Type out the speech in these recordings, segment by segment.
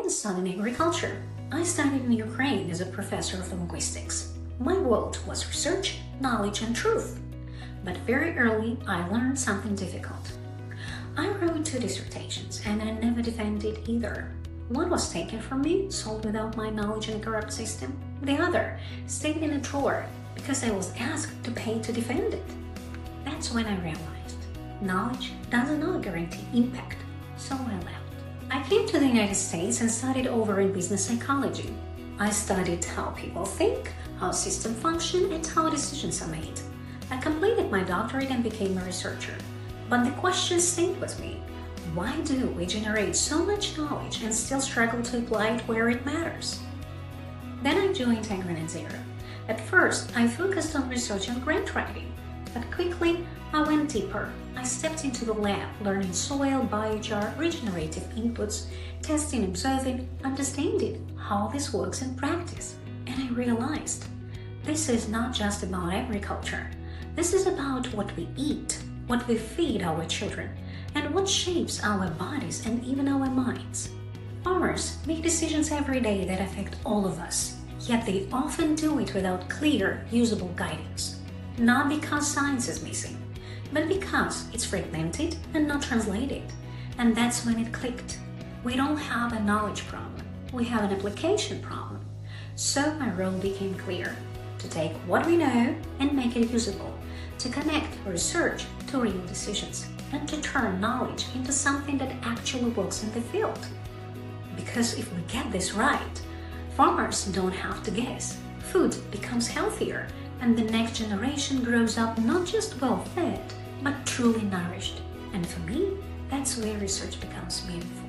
didn't study agriculture. I studied in Ukraine as a professor of linguistics. My world was research, knowledge, and truth. But very early, I learned something difficult. I wrote 2 dissertations, and I never defended either. One was taken from me, sold without my knowledge in a corrupt system. The other stayed in a drawer because I was asked to pay to defend it. That's when I realized knowledge does not guarantee impact, so I left. I came to the United States and studied over in business psychology. I studied how people think, how systems function, and how decisions are made. I completed my doctorate and became a researcher. But the question stayed with me. Why do we generate so much knowledge and still struggle to apply it where it matters? Then I joined Agrinet Zero. At first, I focused on research and grant writing, but quickly I went deeper. I stepped into the lab, learning soil, biochar, regenerative inputs, testing, observing, understanding how this works in practice. And I realized this is not just about agriculture. This is about what we eat, what we feed our children, and what shapes our bodies and even our minds. Farmers make decisions every day that affect all of us, yet they often do it without clear, usable guidance. Not because science is missing, but because it's fragmented and not translated. And that's when it clicked. We don't have a knowledge problem, we have an application problem. So my role became clear: to take what we know and make it usable, to connect research to real decisions, and to turn knowledge into something that actually works in the field. Because if we get this right, farmers don't have to guess. Food becomes healthier, and the next generation grows up not just well-fed, but truly nourished. And for me, that's where research becomes meaningful.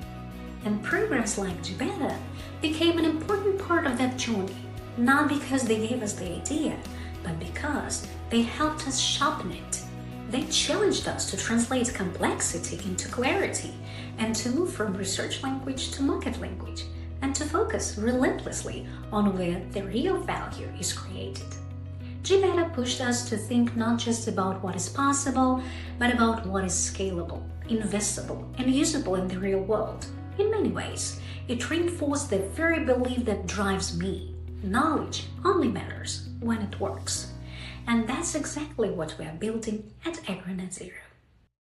And programs like Gibetta became an important part of that journey, not because they gave us the idea, but because they helped us sharpen it. They challenged us to translate complexity into clarity and to move from research language to market language and to focus relentlessly on where the real value is created. Gibetta pushed us to think not just about what is possible, but about what is scalable, investable, and usable in the real world. In many ways, it reinforced the very belief that drives me. Knowledge only matters when it works. And that's exactly what we are building at Agrinet Zero.